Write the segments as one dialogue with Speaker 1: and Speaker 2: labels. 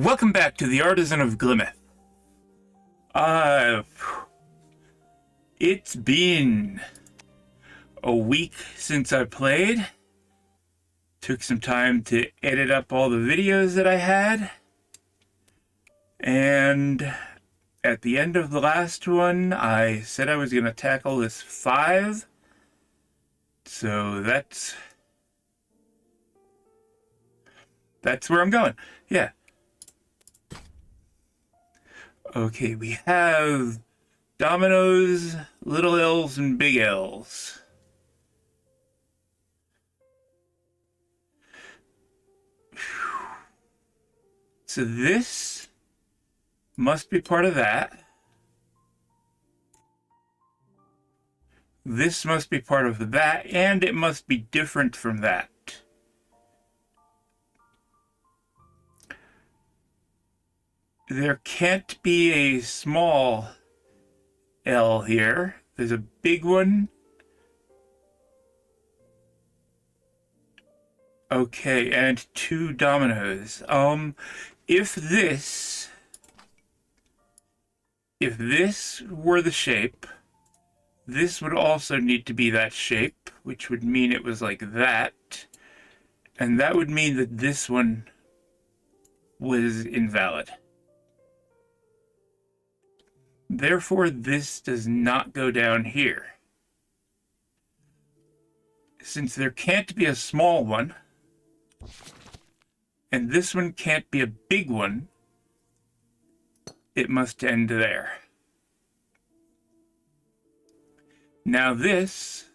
Speaker 1: Welcome back to the Artisan of Glimmith. Uh, it's been a week since I played. Took some time to edit up all the videos that I had. And at the end of the last one, I said I was going to tackle this 5. So that's where I'm going. Yeah. Okay, we have dominoes, little L's, and big L's. So this must be part of that. This must be part of that, and it must be different from that. There can't be a small L here. There's a big one. Okay, and 2 dominoes. If this were the shape, this would also need to be that shape, which would mean it was like that. And that would mean that this one was invalid. Therefore, this does not go down here. Since there can't be a small one, and this one can't be a big one, it must end there. Now this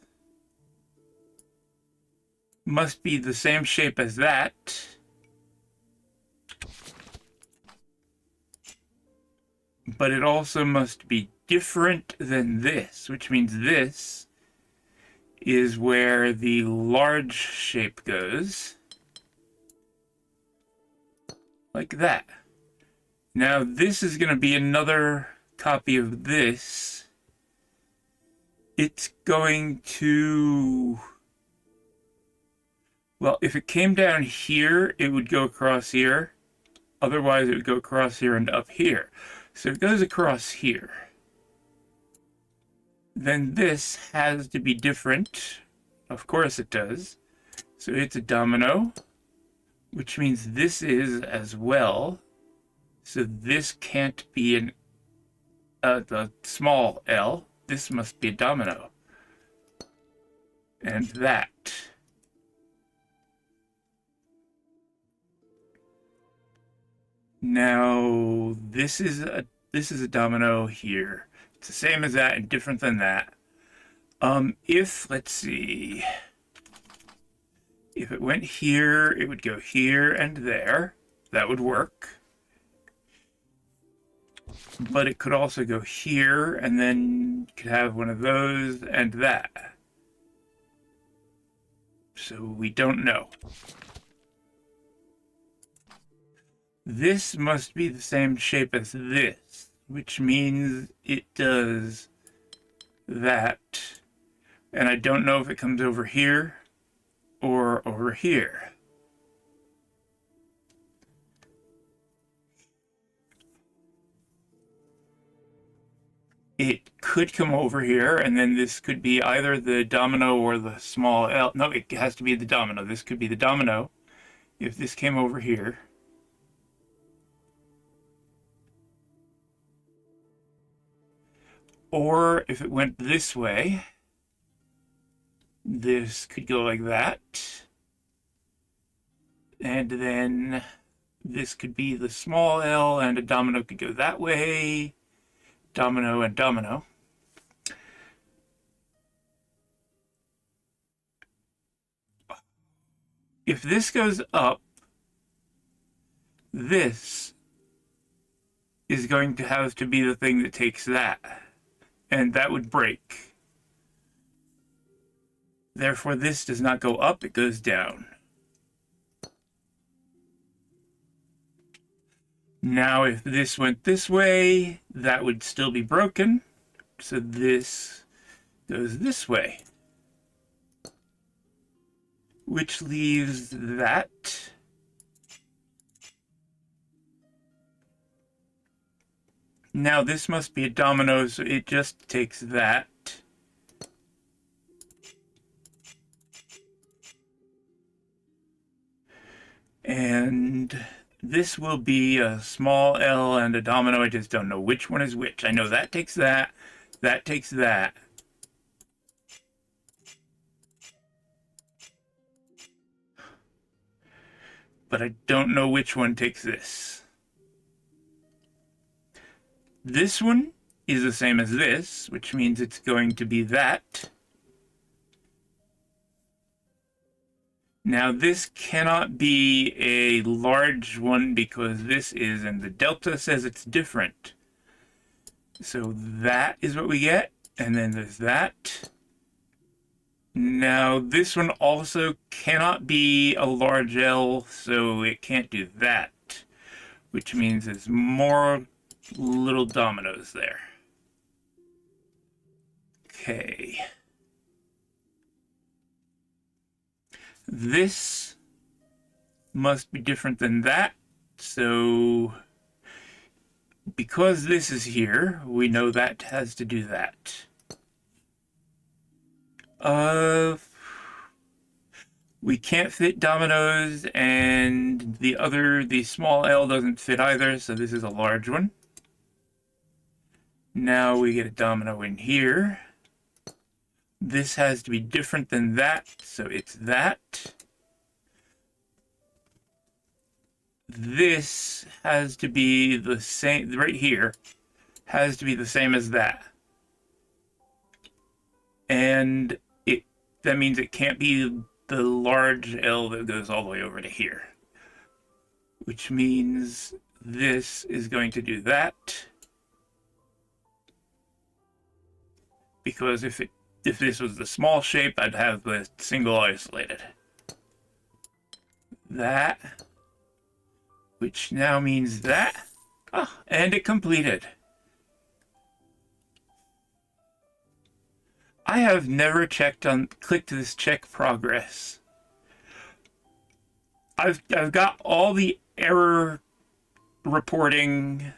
Speaker 1: must be the same shape as that, but it also must be different than this, which means this is where the large shape goes, like that. Now this is going to be another copy of this. It's going to, well, if it came down here, it would go across here. Otherwise, it would go across here and up here. So it goes across here. Then this has to be different. Of course it does. So it's a domino, which means this is as well. So this can't be the small L. This must be a domino. And that. Now, this is a domino here. It's the same as that and different than that. Let's see. If it went here, it would go here and there. That would work. But it could also go here, and then you could have one of those and that. So we don't know. This must be the same shape as this, which means it does that. And I don't know if it comes over here or over here. It could come over here, and then this could be either the domino or the small L. No, it has to be the domino. This could be the domino if this came over here. Or if it went this way, this could go like that. And then this could be the small L, and a domino could go that way. Domino and domino. If this goes up, this is going to have to be the thing that takes that. And that would break. Therefore, this does not go up, it goes down. Now, if this went this way, that would still be broken. So this goes this way. Which leaves that. Now this must be a domino, so it just takes that. And this will be a small L and a domino. I just don't know which one is which. I know that takes that. That takes that. But I don't know which one takes this. This one is the same as this, which means it's going to be that. Now this cannot be a large one because this is, and the delta says it's different. So that is what we get, and then there's that. Now this one also cannot be a large L, so it can't do that, which means there's more little dominoes there. Okay. This must be different than that, so because this is here, we know that has to do that. We can't fit dominoes, and the small L doesn't fit either, so this is a large one. Now we get a domino in here. This has to be different than that, so it's that. This has to be the same, right here, has to be the same as that. And that means it can't be the large L that goes all the way over to here. Which means this is going to do that. Because if this was the small shape, I'd have the single isolated. That, which now means that. Oh, and it completed. I have never clicked this check progress. I've got all the error reporting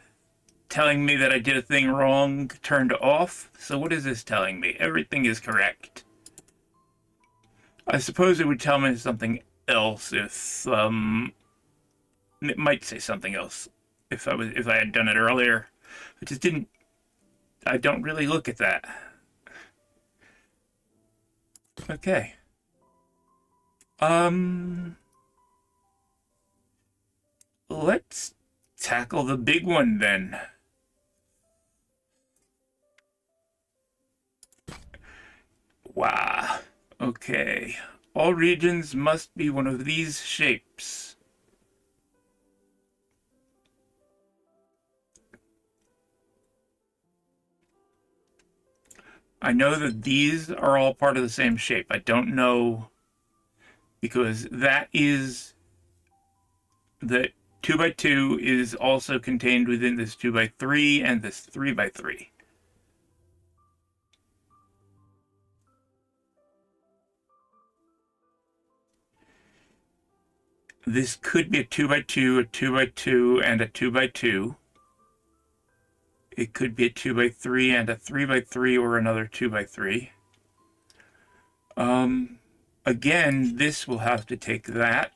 Speaker 1: telling me that I did a thing wrong turned off. So what is this telling me? Everything is correct. I suppose it would tell me something else if it might say something else if I had done it earlier. I don't really look at that. Okay. Let's tackle the big one then. Wow. Okay. All regions must be one of these shapes. I know that these are all part of the same shape. I don't know because that is the 2x2 is also contained within this 2x3 and this 3x3. This could be a 2x2, a 2x2, and a 2x2. It could be a 2x3 and a 3x3 or another 2x3. Again, this will have to take that.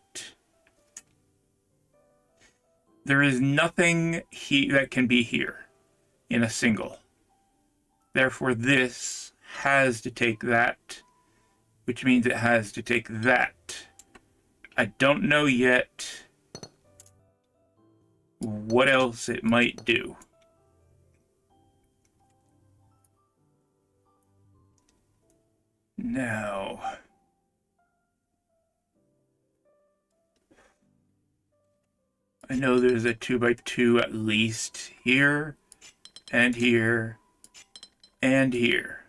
Speaker 1: There is nothing that can be here in a single. Therefore, this has to take that, which means it has to take that. I don't know yet what else it might do. Now, I know there's a 2x2 at least here, and here, and here.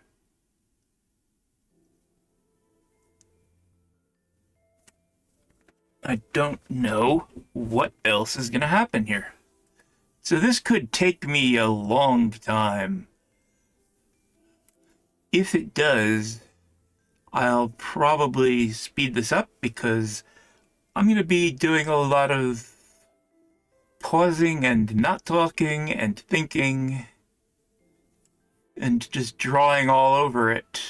Speaker 1: I don't know what else is going to happen here. So this could take me a long time. If it does, I'll probably speed this up because I'm going to be doing a lot of pausing and not talking and thinking and just drawing all over it.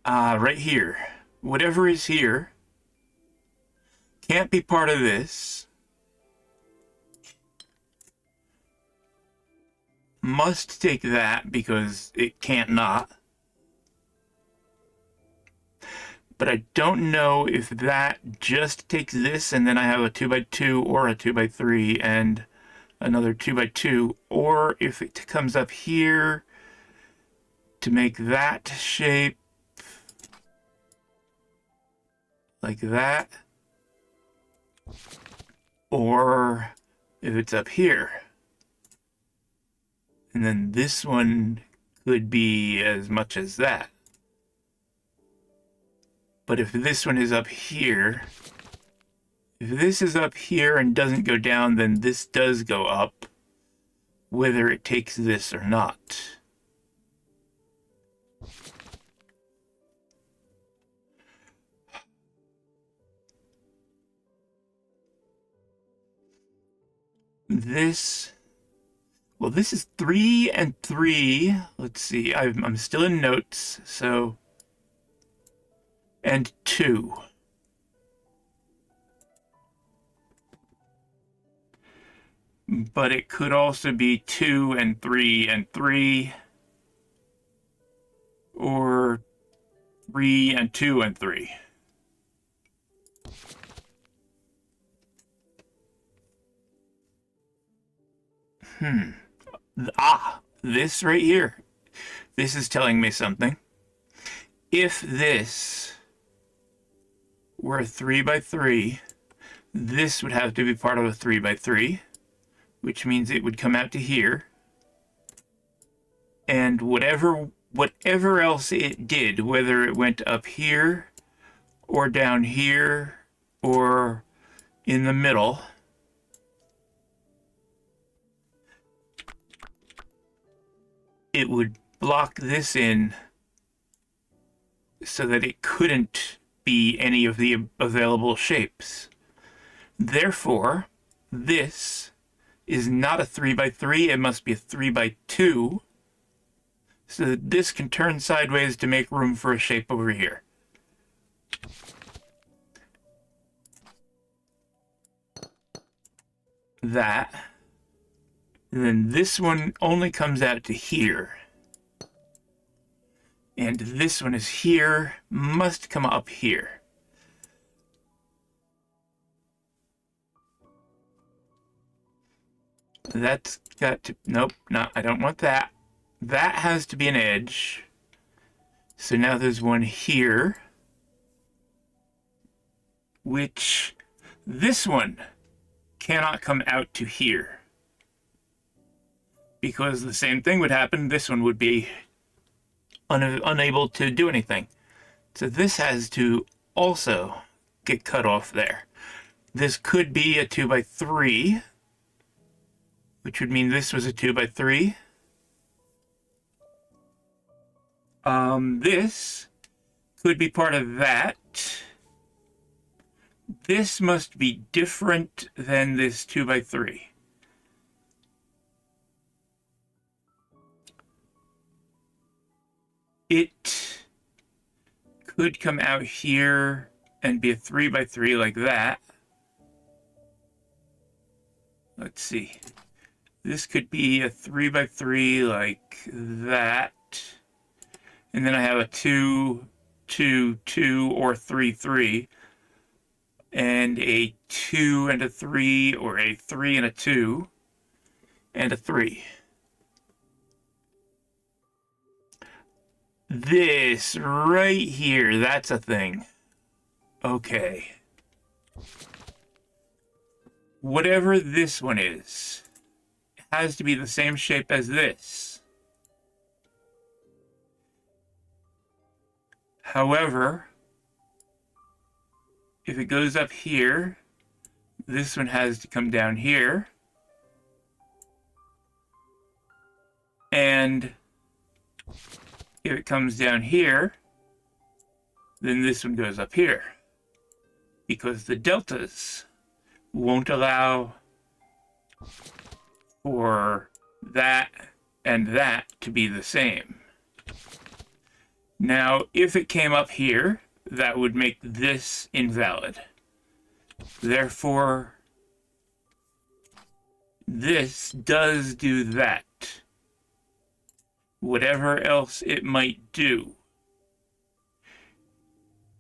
Speaker 1: Right here. Whatever is here can't be part of this. Must take that because it can't not. But I don't know if that just takes this and then I have a 2x2 or a 2x3 and another 2x2, or if it comes up here to make that shape like that, or if it's up here. And then this one could be as much as that. But if this one is up here, if this is up here and doesn't go down, then this does go up, whether it takes this or not. This, well, this is 3 and 3. Let's see, I'm still in notes, so, and 2. But it could also be 2 and 3 and 3, or 3 and 2 and 3. This right here. This is telling me something. If this were a 3x3, this would have to be part of a 3x3, which means it would come out to here. And whatever else it did, whether it went up here or down here or in the middle, it would block this in so that it couldn't be any of the available shapes. Therefore, this is not a 3x3, it must be a 3x2, so that this can turn sideways to make room for a shape over here. That. And then this one only comes out to here. And this one is here, must come up here. That's got to, nope, no, I don't want that. That has to be an edge. So now there's one here, which this one cannot come out to here. Because the same thing would happen, this one would be unable to do anything. So this has to also get cut off there. This could be a 2x3, which would mean this was a 2x3. This could be part of that. This must be different than this 2x3. It could come out here and be a 3x3 like that. Let's see. This could be a 3x3 like that. And then I have a 2, 2, 2, or 3, 3. And a 2 and a 3, or a 3 and a 2, and a 3. This right here, that's a thing. Okay. Whatever this one is, it has to be the same shape as this. However, if it goes up here, this one has to come down here. And If it comes down here, then this one goes up here, because the deltas won't allow for that and that to be the same. Now, if it came up here, that would make this invalid. Therefore, this does do that. Whatever else it might do.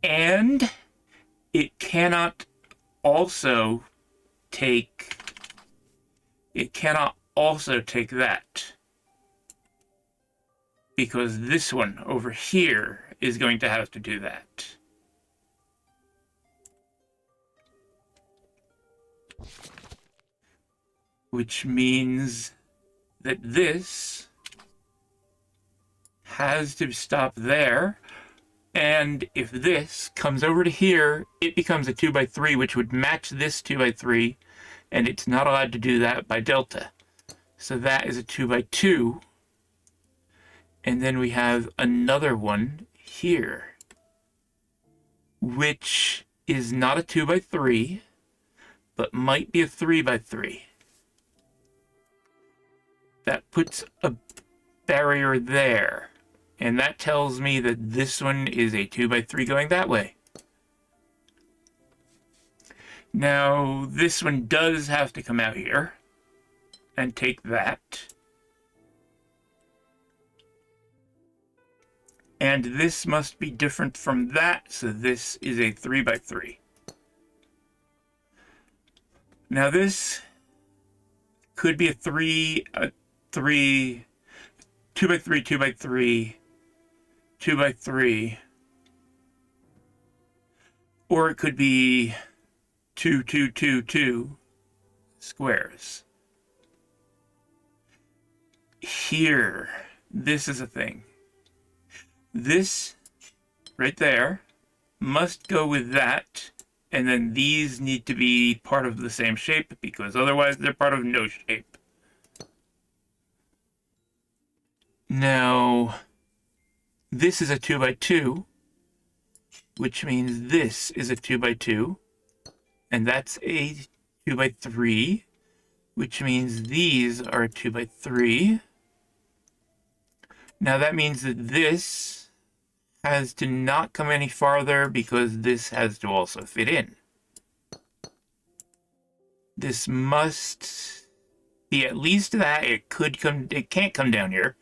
Speaker 1: And it cannot also take that. Because this one over here is going to have to do that. Which means that this has to stop there. And if this comes over to here, it becomes a 2x3, which would match this 2x3. And it's not allowed to do that by delta. So that is a 2x2. And then we have another one here, which is not a 2x3, but might be a 3x3. That puts a barrier there. And that tells me that this one is a 2x3 going that way. Now, this one does have to come out here and take that. And this must be different from that, so this is a 3x3. Now this could be a 2x3, 2x3, 2x3, or it could be 2, 2, 2, 2 squares. Here, this is a thing. This right there must go with that, and then these need to be part of the same shape, because otherwise they're part of no shape. Now, this is a 2x2, which means this is a 2x2, and that's a 2x3, which means these are a 2x3. Now that means that this has to not come any farther, because this has to also fit in. This must be at least that. It can't come down here.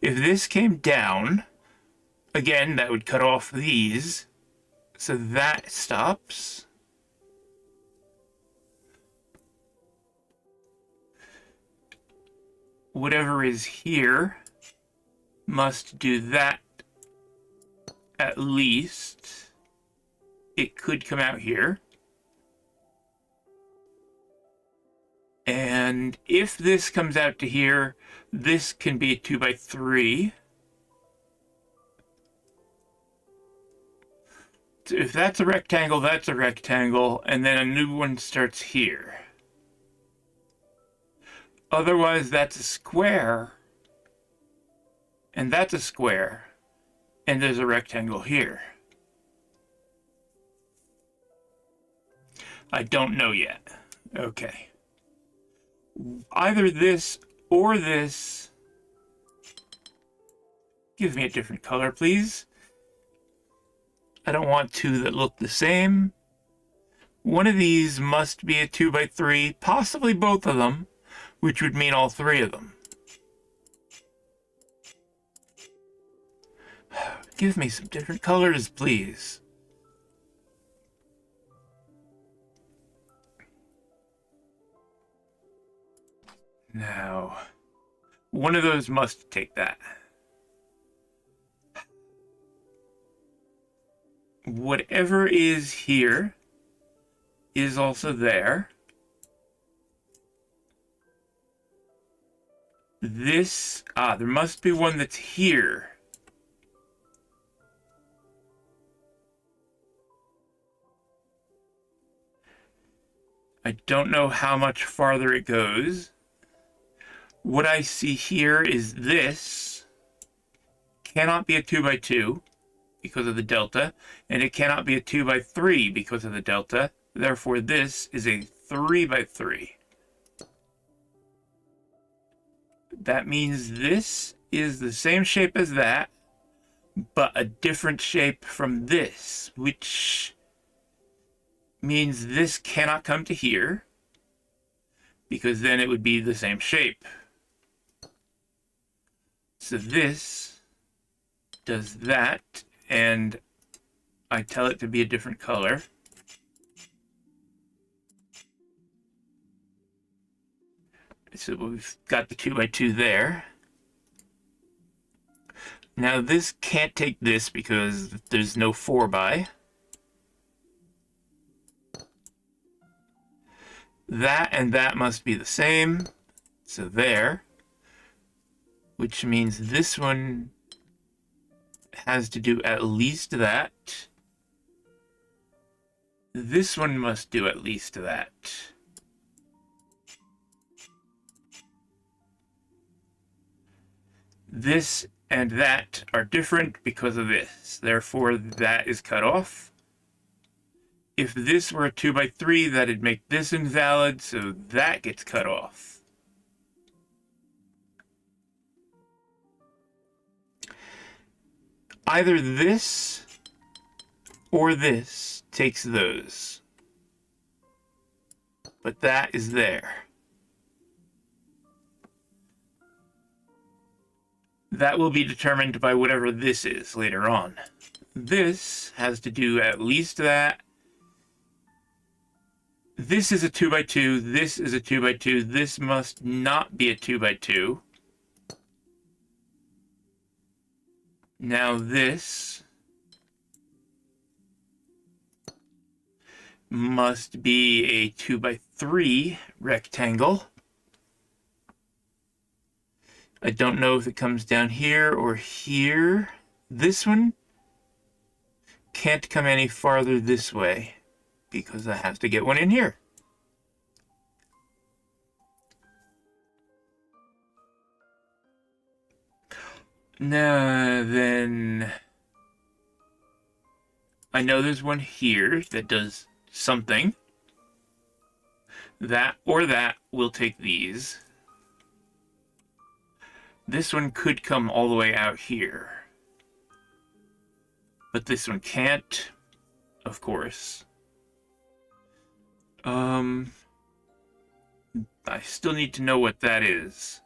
Speaker 1: If this came down, again, that would cut off these. So that stops. Whatever is here must do that. At least it could come out here. And if this comes out to here, this can be a 2x3. So if that's a rectangle, that's a rectangle, and then a new one starts here. Otherwise, that's a square, and that's a square. And there's a rectangle here. I don't know yet. Okay. Either this or this. Give me a different color, please. I don't want two that look the same. One of these must be a 2x3, possibly both of them, which would mean all three of them. Give me some different colors, please. Now, one of those must take that. Whatever is here is also there. This, there must be one that's here. I don't know how much farther it goes. What I see here is this cannot be a 2 by 2 because of the delta, and it cannot be a 2 by 3 because of the delta. Therefore, this is a 3 by 3. That means this is the same shape as that, but a different shape from this, which means this cannot come to here, because then it would be the same shape. So this does that, and I tell it to be a different color. So we've got the 2 by 2 there. Now this can't take this because there's no 4 by. That and that must be the same. So there. Which means this one has to do at least that. This one must do at least that. This and that are different because of this. Therefore, that is cut off. If this were a 2 by 3, that'd make this invalid, so that gets cut off. Either this or this takes those. But that is there. That will be determined by whatever this is later on. This has to do at least that. This is a 2 by 2. This is a 2 by 2. This must not be a 2 by 2. Now this must be a 2 by 3 rectangle. I don't know if it comes down here or here. This one can't come any farther this way because I have to get one in here. Now then, I know there's one here that does something. That or that will take these. This one could come all the way out here. But this one can't, of course. I still need to know what that is.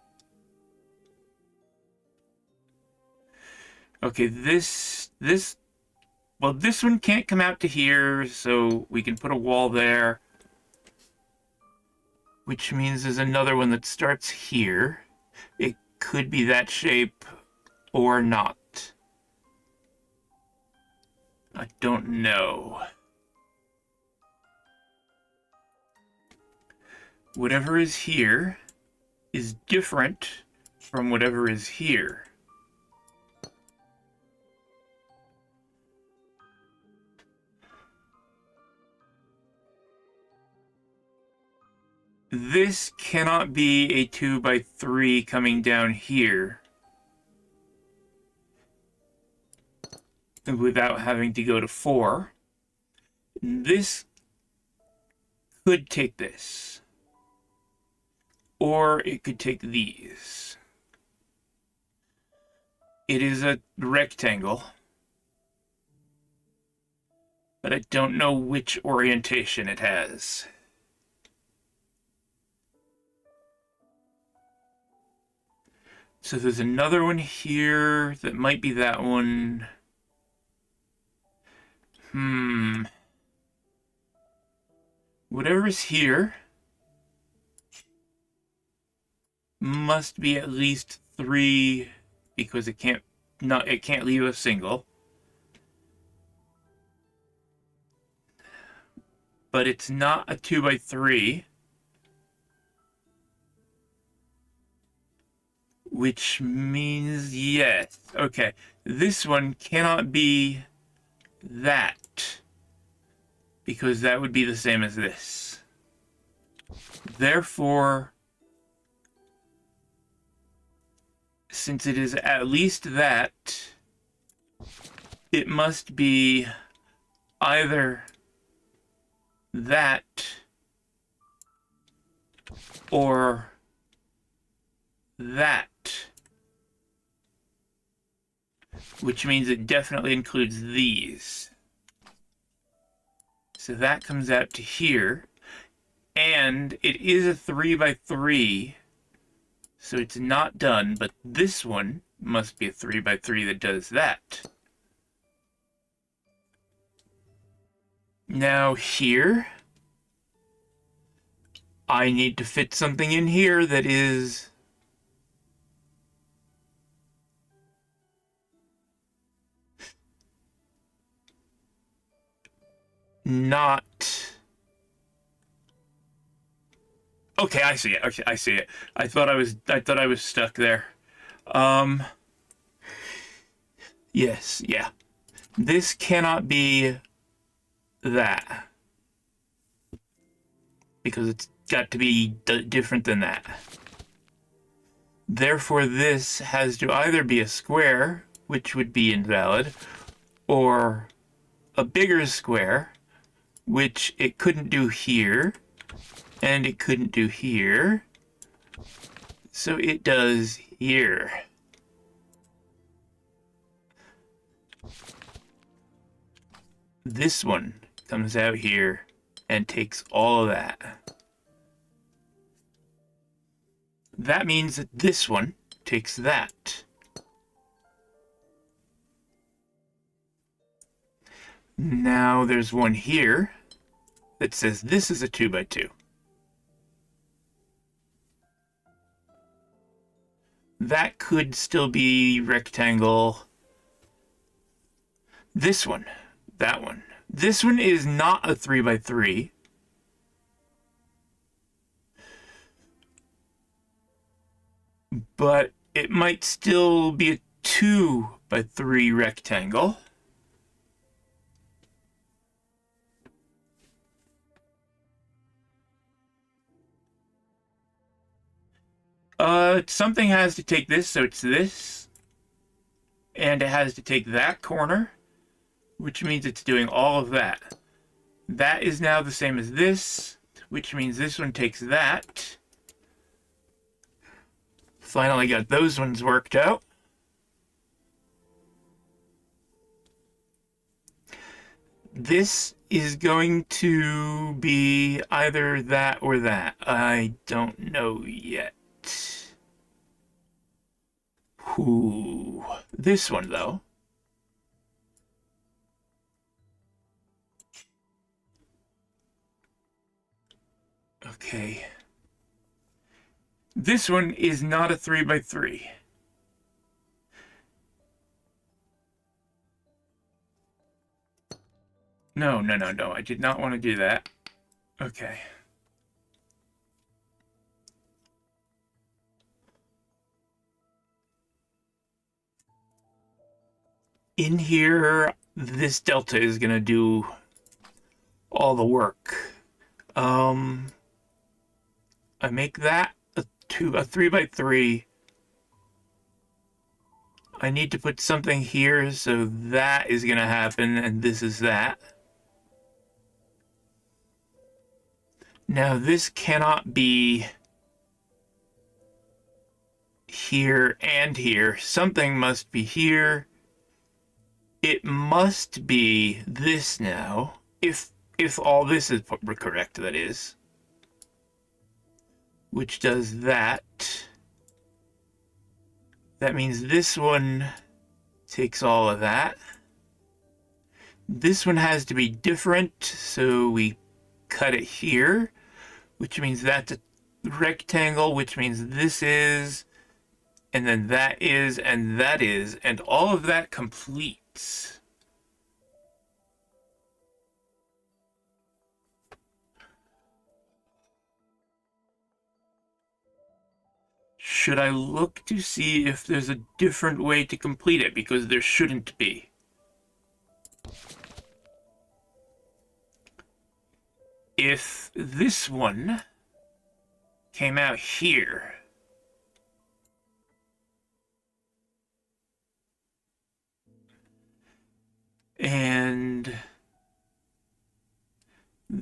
Speaker 1: Okay, this one can't come out to here, so we can put a wall there. Which means there's another one that starts here. It could be that shape or not. I don't know. Whatever is here is different from whatever is here. This cannot be a 2 by 3 coming down here without having to go to 4. This could take this. Or it could take these. It is a rectangle. But I don't know which orientation it has. So there's another one here that might be that one. Whatever's here must be at least 3 because it can't leave a single. But it's not a 2 by 3. Which means yes. Okay, this one cannot be that because that would be the same as this. Therefore, since it is at least that, it must be either that or that, which means it definitely includes these. So that comes out to here, and it is a 3 by 3, so it's not done, but this one must be a 3 by 3 that does that. Now here, I need to fit something in here that is not... Okay, I see it. Okay, I see it. I thought I was stuck there. Yes, yeah. This cannot be that, because it's got to be different than that. Therefore, this has to either be a square, which would be invalid, or a bigger square, which it couldn't do here, and it couldn't do here, so it does here. This one comes out here and takes all of that. That means that this one takes that. Now there's one here that says this is a 2 by 2. That could still be rectangle. This one, that one. This one is not a 3 by 3. But it might still be a 2 by 3 rectangle. Something has to take this, so it's this. And it has to take that corner, which means it's doing all of that. That is now the same as this, which means this one takes that. Finally got those ones worked out. This is going to be either that or that. I don't know yet. Ooh, this one though. Okay. This one is not a 3 by 3. No, no, no, no. I did not want to do that. Okay. In here, this delta is going to do all the work. I make that a 3 by 3. I need to put something here, so that is going to happen, and this is that. Now, this cannot be here and here. Something must be here. It must be this now, if all this is correct, that is. Which does that. That means this one takes all of that. This one has to be different, so we cut it here, which means that's a rectangle, which means this is, and then that is, and that is, and all of that completes. Should I look to see if there's a different way to complete it? Because there shouldn't be. If this one came out here,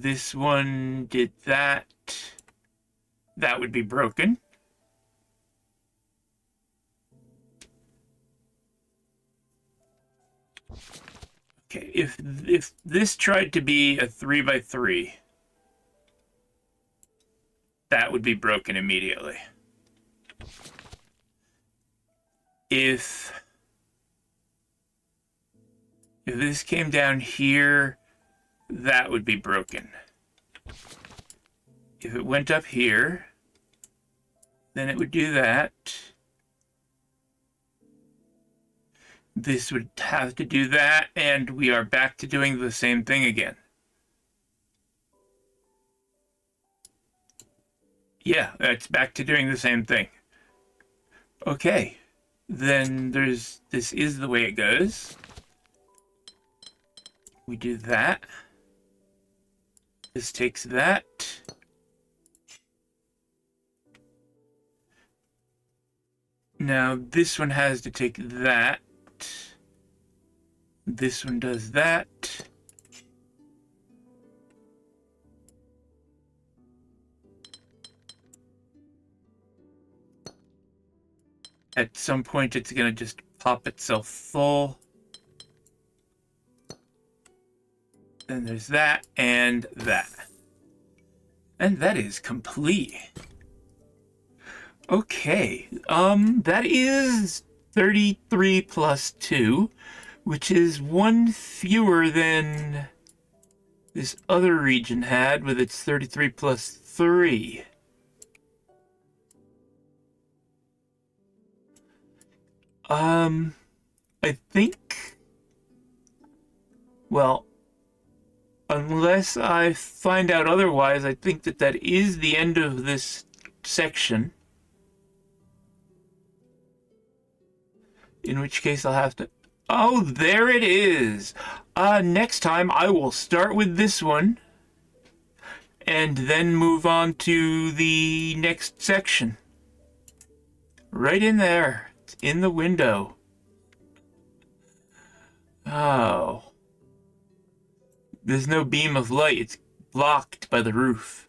Speaker 1: this one did that, that would be broken. Okay, if this tried to be a 3x3, that would be broken immediately. If this came down here, that would be broken. If it went up here, then it would do that. This would have to do that, and we are back to doing the same thing again. Yeah, it's back to doing the same thing. Okay, then this is the way it goes. We do that. This takes that. Now this one has to take that. This one does that. At some point, it's going to just pop itself full. Then there's that and that. And that is complete. Okay, that is 33 plus 2, which is one fewer than this other region had with its 33 plus 3. I think, well, unless I find out otherwise, I think that is the end of this section. In which case I'll have to... Oh, there it is! Next time I will start with this one and then move on to the next section. Right in there. It's in the window. Oh. There's no beam of light. It's blocked by the roof.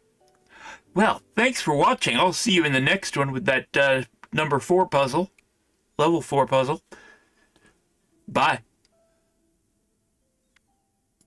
Speaker 1: Well, thanks for watching. I'll see you in the next one with that number 4 puzzle. Level 4 puzzle. Bye.